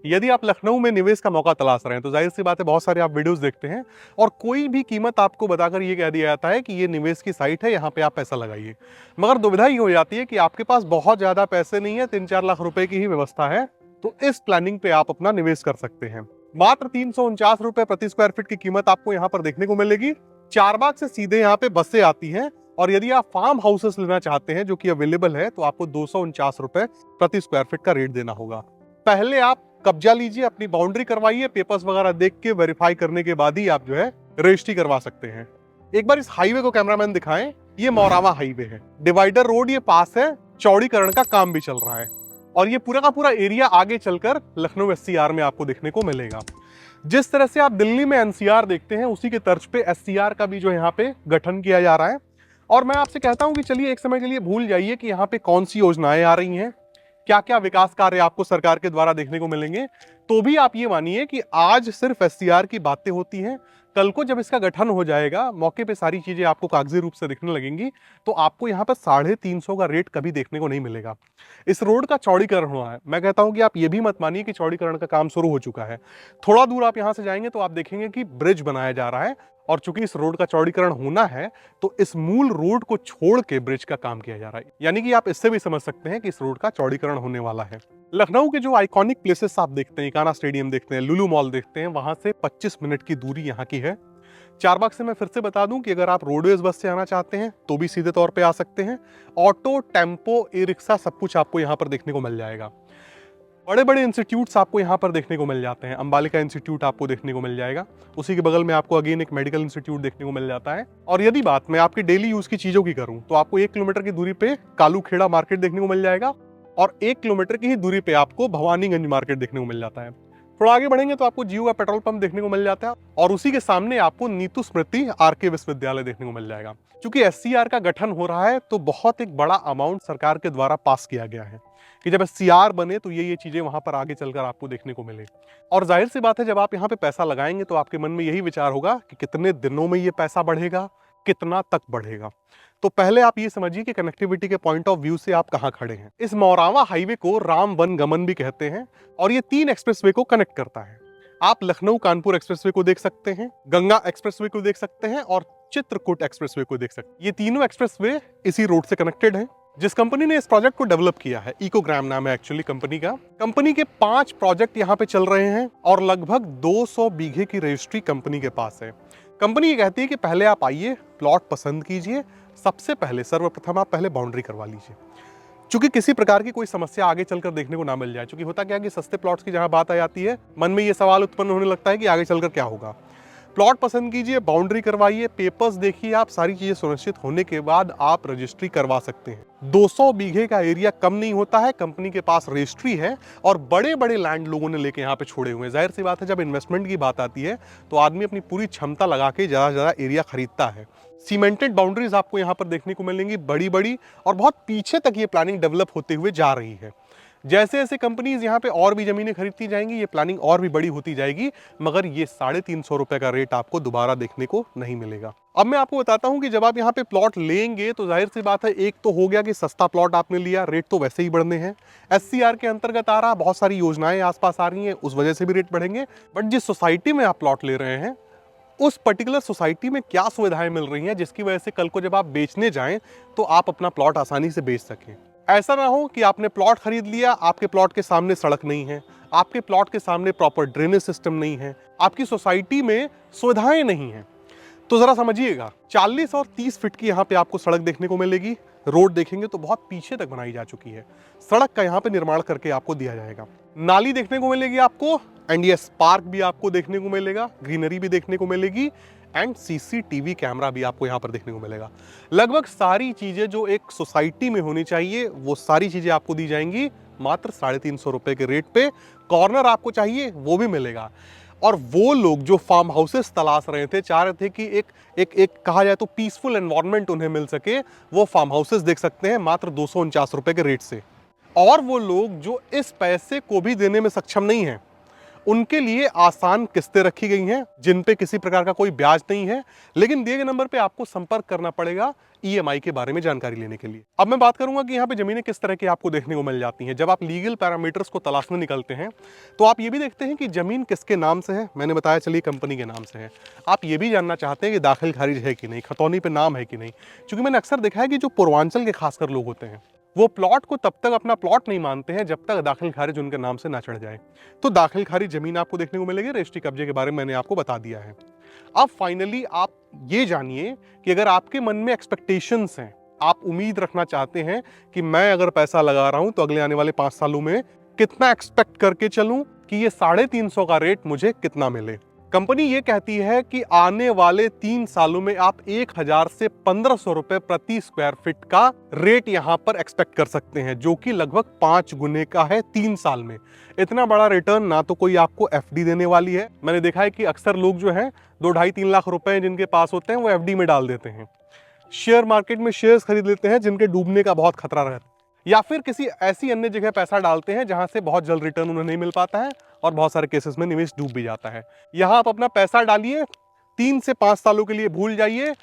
यदि आप लखनऊ में निवेश का मौका तलाश रहे हैं तो जाहिर सी बात है बहुत सारे आप वीडियोस देखते हैं और कोई भी कीमत आपको बताकर ये कह दिया जाता है कि ये निवेश की साइट है, यहाँ पे आप पैसा लगाइए। मगर दुविधा ये हो जाती है कि आपके पास बहुत ज्यादा पैसे नहीं है, 3-4 लाख रुपए की ही व्यवस्था है, तो इस प्लानिंग पे आप अपना निवेश कर सकते हैं। मात्र 349 रुपए प्रति स्क्वायर फीट की कीमत आपको यहाँ पर देखने को मिलेगी। चारबाग से सीधे यहाँ पे बसें आती हैं और यदि आप फार्म हाउसेस लेना चाहते हैं जो कि अवेलेबल है तो आपको 249 रुपए प्रति स्क्वायर फीट का रेट देना होगा। पहले आप कब्जा लीजिए, अपनी बाउंड्री करवाइए, पेपर्स वगैरह देख के वेरीफाई करने के बाद ही आप जो है रजिस्ट्री करवा सकते हैं। एक बार इस हाईवे को कैमरामैन दिखाएं, ये मौरावा हाईवे है, डिवाइडर रोड ये पास है, चौड़ीकरण का काम भी चल रहा है और ये पूरा का पूरा एरिया आगे चलकर लखनऊ एससीआर में आपको देखने को मिलेगा। जिस तरह से आप दिल्ली में एनसीआर देखते हैं उसी के तर्ज पे एससीआर का भी जो यहाँ पे गठन किया जा रहा है। और मैं आपसे कहता हूं कि चलिए एक समय के लिए भूल जाइए कि यहाँ पे कौन सी योजनाएं आ रही हैं, क्या क्या विकास कार्य आपको सरकार के द्वारा देखने को मिलेंगे, तो भी आप ये मानिए कि आज सिर्फ एससीआर की बातें होती हैं। कल को जब इसका गठन हो जाएगा, मौके पे सारी चीजें आपको कागजी रूप से दिखने लगेंगी, तो आपको यहाँ पर 350 का रेट कभी देखने को नहीं मिलेगा। इस रोड का चौड़ीकरण हुआ है। मैं कहता हूं कि आप ये भी मत मानिए कि चौड़ीकरण का काम शुरू हो चुका है। थोड़ा दूर आप यहाँ से जाएंगे तो आप देखेंगे कि ब्रिज बनाया जा रहा है और चूंकि इस रोड का चौड़ीकरण होना है तो इस मूल रोड को छोड़ के ब्रिज का काम किया जा रहा है। यानी कि आप इससे भी समझ सकते हैं कि इस रोड का चौड़ीकरण होने वाला है। लखनऊ के जो आइकॉनिक प्लेसेस आप देखते हैं, इकाना स्टेडियम देखते हैं, लुलु मॉल देखते हैं, वहां से 25 मिनट की दूरी यहाँ की है। चारबाग से मैं फिर से बता दूं कि अगर आप रोडवेज बस से आना चाहते हैं तो भी सीधे तौर पे आ सकते हैं। ऑटो, टेम्पो, ई रिक्शा सब कुछ आपको यहाँ पर देखने को मिल जाएगा। बड़े बड़े इंस्टीट्यूट्स आपको यहाँ पर देखने को मिल जाते हैं। अंबालिका इंस्टीट्यूट आपको देखने को मिल जाएगा, उसी के बगल में आपको अगेन एक मेडिकल इंस्टीट्यूट देखने को मिल जाता है। और यदि बात मैं आपके डेली यूज की चीजों की करूं तो आपको 1 किलोमीटर की दूरी पे कालूखेड़ा मार्केट देखने को मिल जाएगा और 1 किलोमीटर की ही दूरी पे आपको भवानीगंज मार्केट देखने को मिल जाता है। थोड़ा आगे बढ़ेंगे तो आपको जियो का पेट्रोल पंप देखने को मिल जाता है और उसी के सामने आपको नीतू स्मृति आरके विश्वविद्यालय देखने को मिल जाएगा। क्योंकि एससीआर का गठन हो रहा है तो बहुत एक बड़ा अमाउंट सरकार के द्वारा पास किया गया है कि जब एससीआर बने तो ये चीजें वहां पर आगे चलकर आपको देखने को मिले। और जाहिर सी बात है जब आप यहाँ पे पैसा लगाएंगे तो आपके मन में यही विचार होगा कि कितने दिनों में ये पैसा बढ़ेगा, कितना तक बढ़ेगा। तो पहले आप ये समझिए कि कनेक्टिविटी के पॉइंट ऑफ व्यू से आप कहां खड़े हैं। इस मौरावा हाईवे को राम वन गमन भी कहते हैं और ये 3 एक्सप्रेसवे को कनेक्ट करता है। आप लखनऊ कानपुर एक्सप्रेसवे को देख सकते हैं, गंगा एक्सप्रेसवे को देख सकते हैं और चित्रकूट एक्सप्रेसवे को देख सकते हैं। ये तीनों एक्सप्रेसवे इसी रोड से कनेक्टेड हैं। जिस कंपनी ने इस प्रोजेक्ट को डेवलप किया है, इकोग्राम नाम है एक्चुअली कंपनी का। कंपनी के 5 प्रोजेक्ट यहाँ पे चल रहे हैं और लगभग 200 बीघे की रजिस्ट्री कंपनी के पास है। कंपनी ये कहती है कि पहले आप आइए, प्लॉट पसंद कीजिए, सबसे पहले सर्वप्रथम आप पहले बाउंड्री करवा लीजिए, चूंकि किसी प्रकार की कोई समस्या आगे चलकर देखने को ना मिल जाए। चूंकि होता क्या है कि सस्ते प्लॉट्स की जहां बात आ जाती है, मन में ये सवाल उत्पन्न होने लगता है कि आगे चलकर क्या होगा। प्लॉट पसंद कीजिए, बाउंड्री करवाइए, पेपर्स देखिए, आप सारी चीजें सुनिश्चित होने के बाद आप रजिस्ट्री करवा सकते हैं। 200 बीघे का एरिया कम नहीं होता है, कंपनी के पास रजिस्ट्री है और बड़े बड़े लैंड लोगों ने लेके यहाँ पे छोड़े हुए हैं। जाहिर सी बात है जब इन्वेस्टमेंट की बात आती है तो आदमी अपनी पूरी क्षमता लगा के ज्यादा से ज्यादा एरिया खरीदता है। सीमेंटेड बाउंड्रीज आपको यहाँ पर देखने को मिलेंगी, बड़ी बड़ी, और बहुत पीछे तक ये प्लानिंग डेवलप होते हुए जा रही है। जैसे जैसे कंपनीज यहाँ पे और भी जमीनें खरीदती जाएंगी ये प्लानिंग और भी बड़ी होती जाएगी, मगर ये 350 रुपए का रेट आपको दोबारा देखने को नहीं मिलेगा। अब मैं आपको बताता हूँ कि जब आप यहाँ पे प्लॉट लेंगे तो जाहिर सी बात है, एक तो हो गया कि सस्ता प्लॉट आपने लिया, रेट तो वैसे ही बढ़ने हैं। एससीआर के अंतर्गत आ रहा, बहुत सारी योजनाएं आसपास आ रही हैं, उस वजह से भी रेट बढ़ेंगे। बट जिस सोसाइटी में आप प्लॉट ले रहे हैं उस पर्टिकुलर सोसाइटी में क्या सुविधाएं मिल रही हैं जिसकी वजह से कल को जब आप बेचने जाएं तो आप अपना प्लॉट आसानी से बेच सकें। ऐसा ना हो कि आपने प्लॉट खरीद लिया, आपके प्लॉट के सामने सड़क नहीं है, आपके प्लॉट के सामने प्रॉपर ड्रेनेज सिस्टम नहीं है, आपकी सोसाइटी में सुविधाएं नहीं है। तो जरा समझिएगा, 40 और 30 फीट की यहाँ पे आपको सड़क देखने को मिलेगी। रोड देखेंगे तो बहुत पीछे तक बनाई जा चुकी है। सड़क का यहाँ पे निर्माण करके आपको दिया जाएगा। नाली देखने को मिलेगी आपको, एंड यस पार्क भी आपको देखने को मिलेगा, ग्रीनरी भी देखने को मिलेगी एंड सीसीटीवी कैमरा भी आपको यहाँ पर देखने को मिलेगा। लगभग सारी चीजें जो एक सोसाइटी में होनी चाहिए वो सारी चीजें आपको दी जाएंगी मात्र 350 रुपए के रेट पे। कॉर्नर आपको चाहिए वो भी मिलेगा। और वो लोग जो फार्म हाउसेस तलाश रहे थे, चाह रहे थे कि एक कहा जाए तो पीसफुल एनवायरनमेंट उन्हें मिल सके, वो फार्म हाउसेस देख सकते हैं मात्र 249 रुपए के रेट से। और वो लोग जो इस पैसे को भी देने में सक्षम नहीं है उनके लिए आसान किस्तें रखी गई हैं जिन पे किसी प्रकार का कोई ब्याज नहीं है, लेकिन दिए गए नंबर पे आपको संपर्क करना पड़ेगा ईएमआई के बारे में जानकारी लेने के लिए। अब मैं बात करूंगा कि यहाँ पे जमीनें किस तरह की आपको देखने को मिल जाती हैं। जब आप लीगल पैरामीटर्स को तलाशने निकलते हैं तो आप ये भी देखते हैं कि जमीन किसके नाम से है। मैंने बताया चलिए कंपनी के नाम से है। आप ये भी जानना चाहते हैं कि दाखिल खारिज है कि नहीं, खतौनी पे नाम है कि नहीं, क्योंकि मैंने अक्सर देखा है कि जो पूर्वांचल के खासकर लोग होते हैं वो प्लॉट को तब तक अपना प्लॉट नहीं मानते हैं जब तक दाखिल खारिज उनके नाम से ना चढ़ जाए। तो दाखिल खारिज जमीन आपको देखने को मिलेगी। रजिस्ट्री कब्जे के बारे में मैंने आपको बता दिया है। अब फाइनली आप ये जानिए कि अगर आपके मन में एक्सपेक्टेशंस हैं, आप उम्मीद रखना चाहते हैं कि मैं अगर पैसा लगा रहा हूं तो अगले आने वाले 5 सालों में कितना एक्सपेक्ट करके चलूं कि ये 350 का रेट मुझे कितना मिले। कंपनी ये कहती है कि आने वाले 3 सालों में आप 1000 से 1500 रुपए प्रति स्क्वायर फीट का रेट यहां पर एक्सपेक्ट कर सकते हैं, जो कि लगभग 5 गुने का है 3 साल में। इतना बड़ा रिटर्न ना तो कोई आपको एफडी देने वाली है। मैंने देखा है कि अक्सर लोग जो हैं 2-2.5-3 लाख रुपए जिनके पास होते हैं वो एफडी में डाल देते हैं, शेयर मार्केट में शेयर्स खरीद लेते हैं जिनके डूबने का बहुत खतरा रहता है, या फिर किसी ऐसी अन्य जगह पैसा डालते हैं जहां से बहुत जल्द रिटर्न उन्हें नहीं मिल पाता है और बहुत सारे केसेस में निवेश डूब भी जाता है। यहां आप अपना पैसा डालिए, 3 से 5 सालों के लिए भूल जाइए।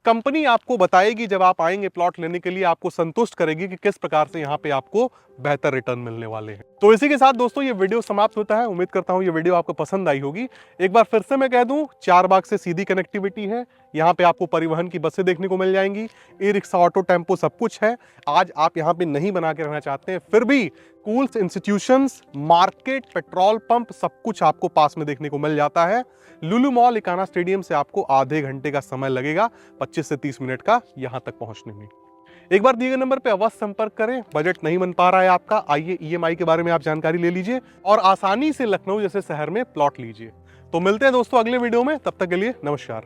कंपनी आपको बताएगी जब आप आएंगे प्लॉट लेने के लिए, आपको संतुष्ट करेगी कि किस प्रकार से यहाँ पे आपको बेहतर रिटर्न मिलने वाले हैं। तो इसी के साथ दोस्तों ये वीडियो समाप्त होता है। उम्मीद करता हूँ ये वीडियो आपको पसंद आई होगी। एक बार फिर से मैं कह दूं, चारबाग से सीधी कनेक्टिविटी है। यहाँ पे आपको परिवहन की बसें देखने को मिल जाएंगी, ई रिक्शा, ऑटो, टेम्पो सब कुछ है। आज आप यहाँ पे नहीं बना के रहना चाहते हैं, फिर भी schools, institutions, market, petrol pump सब कुछ आपको पास में देखने को मिल जाता है। लुलु मॉल, इकाना स्टेडियम से आपको आधे घंटे का समय लगेगा 25 से 30 मिनट का यहाँ तक पहुंचने में। एक बार दिए गए नंबर पे अवश्य संपर्क करें। बजट नहीं बन पा रहा है आपका, आइए ईएमआई के बारे में आप जानकारी ले लीजिए और आसानी से लखनऊ जैसे शहर में प्लॉट लीजिए। तो मिलते हैं दोस्तों अगले वीडियो में, तब तक के लिए नमस्कार।